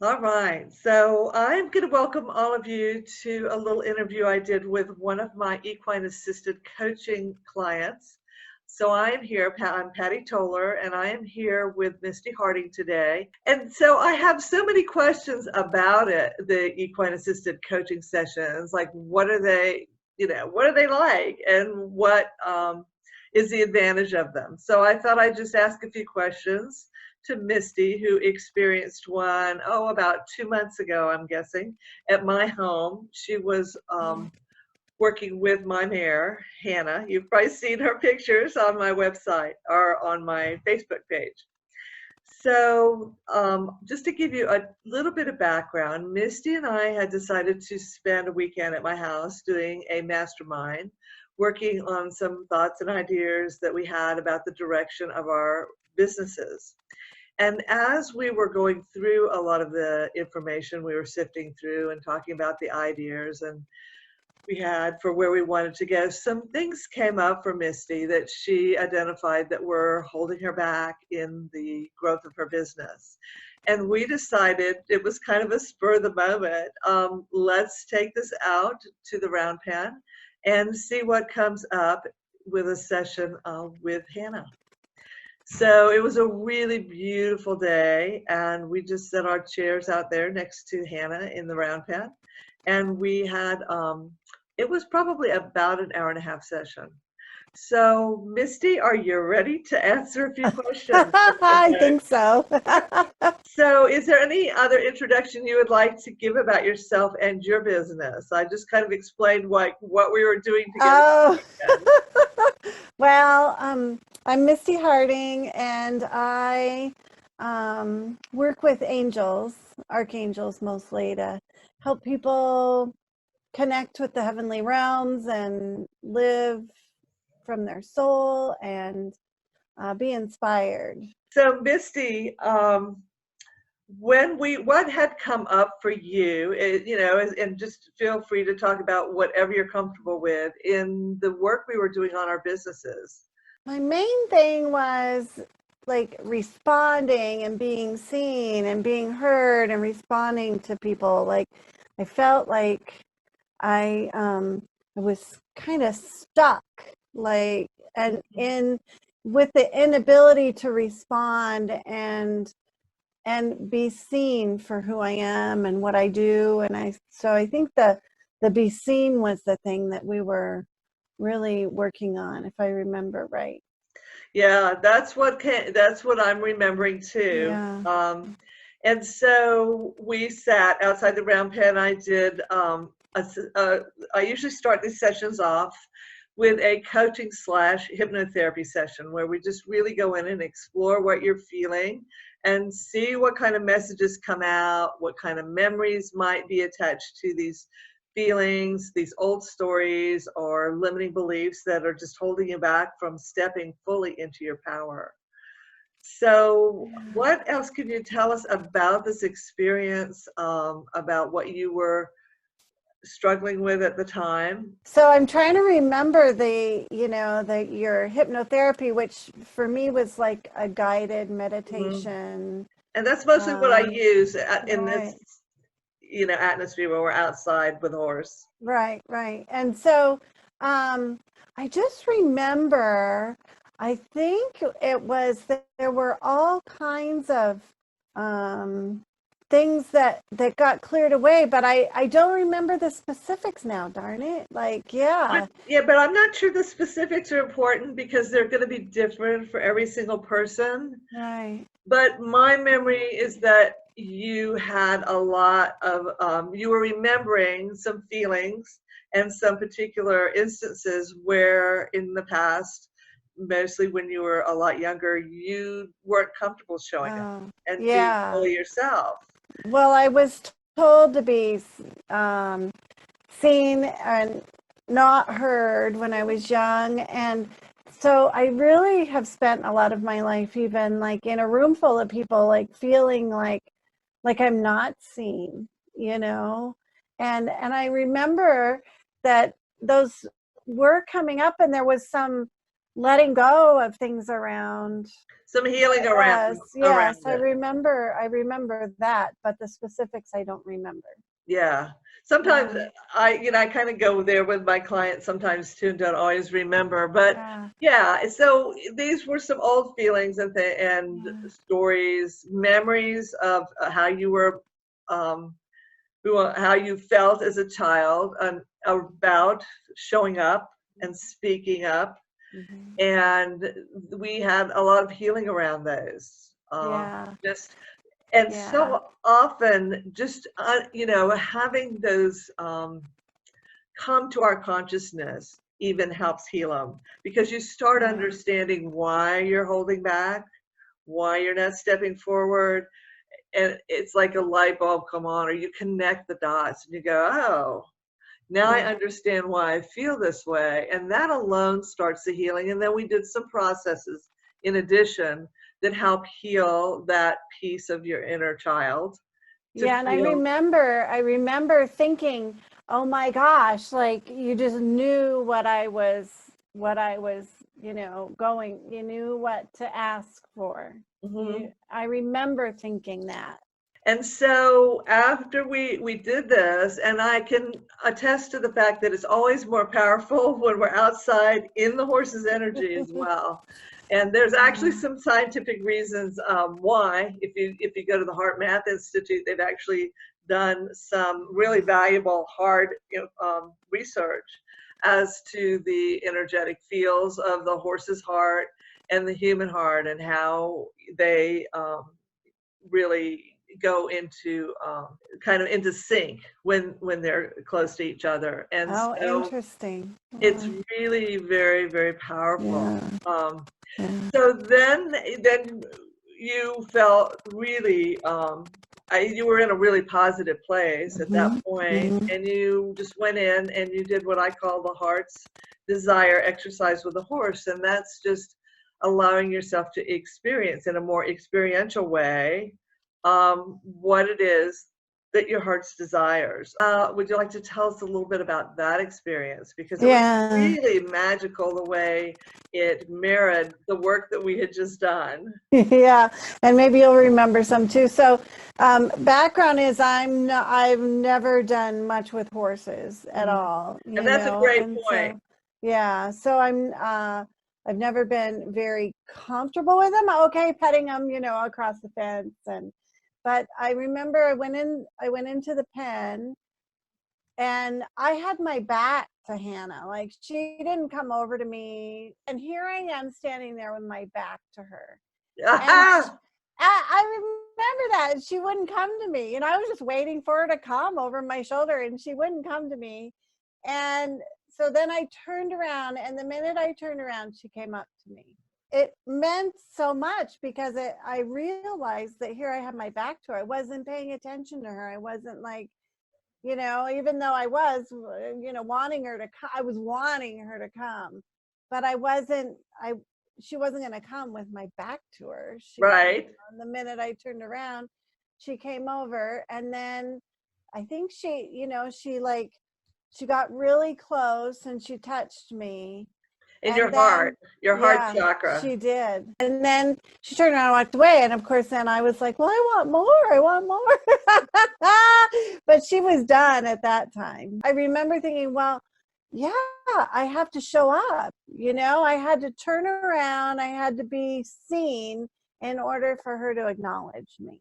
All right, so I'm going to welcome all of you to a little interview I did with one of my equine assisted coaching clients. So I'm here, I'm Patty Toller, and I am here with Misty Harding today. And so I have so many questions about it, the equine assisted coaching sessions, like what are they, what are they like, and what is the advantage of them? So I thought I'd just ask a few questions to Misty, who experienced one, about 2 months ago, I'm guessing, at my home. She was working with my mare, Hannah. You've probably seen her pictures on my website or on my Facebook page. So just to give you a little bit of background, Misty and I had decided to spend a weekend at my house doing a mastermind, working on some thoughts and ideas that we had about the direction of our businesses. And as we were going through a lot of the information we were sifting through and talking about the ideas and we had for where we wanted to go, some things came up for Misty that she identified that were holding her back in the growth of her business. And we decided, it was kind of a spur of the moment, let's take this out to the round pen and see what comes up with a session with Hannah. So it was a really beautiful day, and we just set our chairs out there next to Hannah in the round pen, and we had, it was probably about an hour and a half session. So Misty, are you ready to answer a few questions? I think so. So is there any other introduction you would like to give about yourself and your business? I just kind of explained what we were doing together. Oh, well, I'm Misty Harding, and I work with angels, archangels mostly, to help people connect with the heavenly realms and live from their soul and be inspired. So Misty, what had come up for you, and just feel free to talk about whatever you're comfortable with in the work we were doing on our businesses. My main thing was like responding and being seen and being heard and responding to people. Like I felt like I was kind of stuck, like, and in with the inability to respond and be seen for who I am and what I do. And I think the be seen was the thing that we were really working on, if I remember right. Yeah, that's what I'm remembering too. Yeah. And so we sat outside the round pen. I did. I usually start these sessions off with a coaching / hypnotherapy session where we just really go in and explore what you're feeling and see what kind of messages come out, what kind of memories might be attached to these feelings, these old stories or limiting beliefs that are just holding you back from stepping fully into your power. So what else can you tell us about this experience, about what you were struggling with at the time? So I'm trying to remember your hypnotherapy, which for me was like a guided Mhm. meditation. And that's mostly what I Um, use in this, right, atmosphere where we're outside with a horse. right. And so I just remember, I think it was that there were all kinds of um, things that got cleared away, but I don't remember the specifics now, darn it. Like, yeah. But I'm not sure the specifics are important because they're going to be different for every single person. Right. But my memory is that you had a lot of, you were remembering some feelings and some particular instances where in the past, mostly when you were a lot younger, you weren't comfortable showing up Oh, and being yeah. fully yourself. Well, I was told to be um, seen and not heard when I was young. And so I really have spent a lot of my life even like in a room full of people, like feeling like I'm not seen, you know? And I remember that those were coming up, and there was some letting go of things around. Some healing around Yes, I it. remember that, but the specifics I don't remember. Yeah. Sometimes I kind of go there with my clients sometimes too, and don't always remember. But yeah, so these were some old feelings and stories, memories of how you were, how you felt as a child, about showing up and speaking up. And we had a lot of healing around those. Just and so often, just having those come to our consciousness even helps heal them, because you start understanding why you're holding back, why you're not stepping forward, and it's like a light bulb come on, or you connect the dots and you go, oh, now I understand why I feel this way. And that alone starts the healing. And then we did some processes in addition that help heal that piece of your inner child. Yeah, and I remember thinking, oh my gosh, like you just knew what I was, you knew what to ask for. I remember thinking that. And so after we did this, and I can attest to the fact that it's always more powerful when we're outside in the horse's energy as well. And there's actually some scientific reasons why. If you go to the Heart Math Institute, they've actually done some really valuable hard research as to the energetic fields of the horse's heart and the human heart, and how they really go into kind of into sync when they're close to each other. And so interesting. it's really very, very powerful. So then you felt really you were in a really positive place at that point, and you just went in and you did what I call the heart's desire exercise with the horse. And that's just allowing yourself to experience in a more experiential way what it is that your heart's desires. Would you like to tell us a little bit about that experience? Because it was really magical the way it mirrored the work that we had just done. Yeah, and maybe you'll remember some too. So background is I've never done much with horses at all. And that's a great point. So I've never been very comfortable with them. Okay, petting them, across the fence, but I remember I went into the pen, and I had my back to Hannah. Like, she didn't come over to me, and here I am standing there with my back to her. And I remember that, and she wouldn't come to me, and I was just waiting for her to come over my shoulder, and she wouldn't come to me. And so then I turned around, and the minute I turned around, she came up to me. It meant so much, because I realized that here I had my back to her. I wasn't paying attention to her. I wasn't like, even though I was, wanting her to come, I was wanting her to come, but she wasn't going to come with my back to her. The minute I turned around, she came over, and then I think she got really close, and she touched me. In your heart chakra. She did. And then she turned around and walked away. And of course, then I was like, well, I want more. But she was done at that time. I remember thinking, well, yeah, I have to show up. I had to turn around. I had to be seen in order for her to acknowledge me.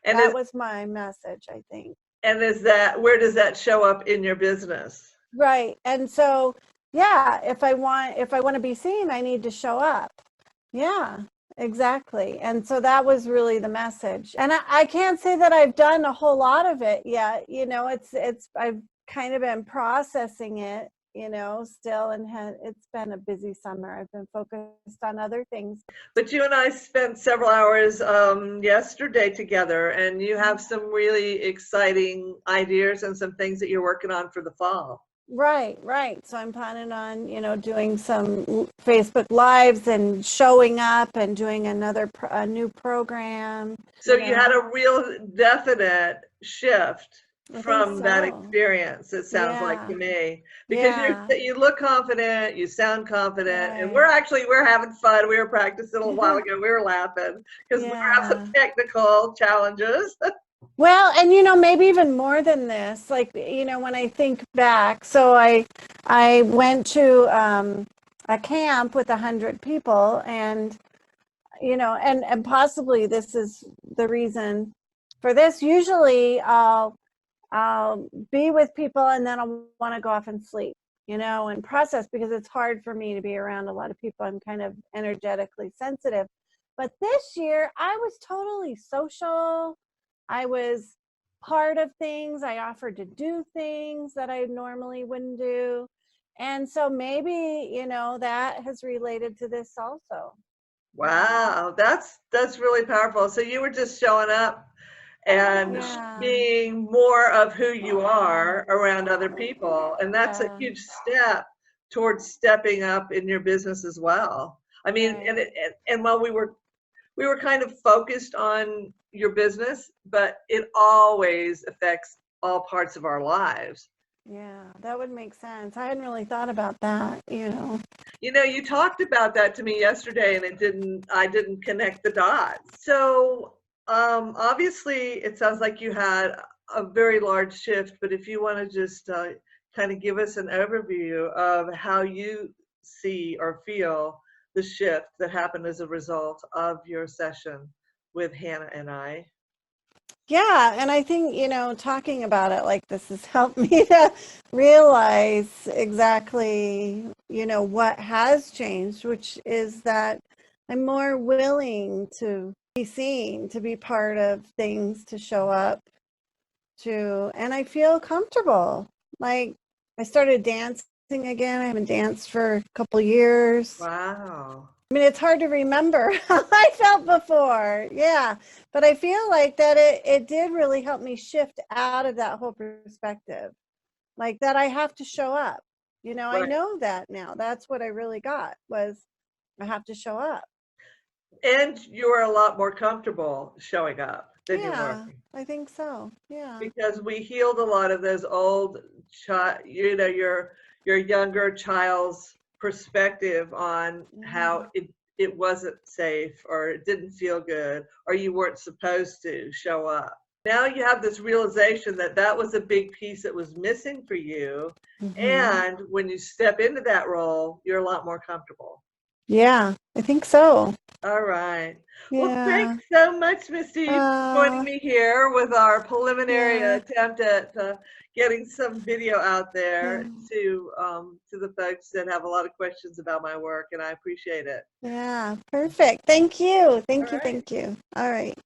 And that was my message, I think. And where does that show up in your business? Right. And so, yeah, if I want to be seen, I need to show up. Yeah, exactly. And so that was really the message. And I can't say that I've done a whole lot of it yet. I've kind of been processing it, still, and it's been a busy summer. I've been focused on other things. But you and I spent several hours yesterday together, and you have some really exciting ideas and some things that you're working on for the fall. Right. So I'm planning on, doing some Facebook Lives and showing up and doing a new program. So you had a real definite shift I think from that so. experience, it sounds like to Yeah. me, because Yeah. you look confident, you sound confident, and Right. we're having fun. We were practicing a little while ago. We were laughing because we were having Yeah. some technical challenges. Well, and maybe even more than this, like, when I think back, so I went to a camp with 100 people, and and possibly this is the reason for this. Usually I'll be with people and then I'll want to go off and sleep, and process, because it's hard for me to be around a lot of people. I'm kind of energetically sensitive. But this year I was totally social. I was part of things. I offered to do things that I normally wouldn't do. And so maybe, that has related to this also. Wow, that's really powerful. So you were just showing up and Yeah. being more of who you are around other people, and that's a Yeah. huge step towards stepping up in your business as well. I mean, Right. and while we were kind of focused on your business, but it always affects all parts of our lives. Yeah, that would make sense. I hadn't really thought about that. You talked about that to me yesterday, and I didn't connect the dots. So, obviously, it sounds like you had a very large shift, but if you want to just kind of give us an overview of how you see or feel the shift that happened as a result of your session with Hannah and I. Yeah, and I think, talking about it like this has helped me to realize exactly, what has changed, which is that I'm more willing to be seen, to be part of things, to show up to, and I feel comfortable. Like, I started dancing again. I haven't danced for a couple years. Wow. I mean, it's hard to remember how I felt before. Yeah. But I feel like that it did really help me shift out of that whole perspective. Like, that I have to show up. I Right. know that now. That's what I really got, was I have to show up. And you're a lot more comfortable showing up than you were, Yeah, I think so. Yeah. because we healed a lot of those old your younger child's perspective on how Mhm. it wasn't safe, or it didn't feel good, or you weren't supposed to show up. Now you have this realization that that was a big piece that was missing for you, Mhm. and when you step into that role, you're a lot more comfortable. Yeah, I think so. All right. Well, thanks Yeah. so much, Misty, for joining Uh, me here with our preliminary yeah. attempt at getting some video out Yeah. there to the folks that have a lot of questions about my work, and I appreciate it. Yeah. Perfect. Thank you. All Thank you. right. Thank you. All right.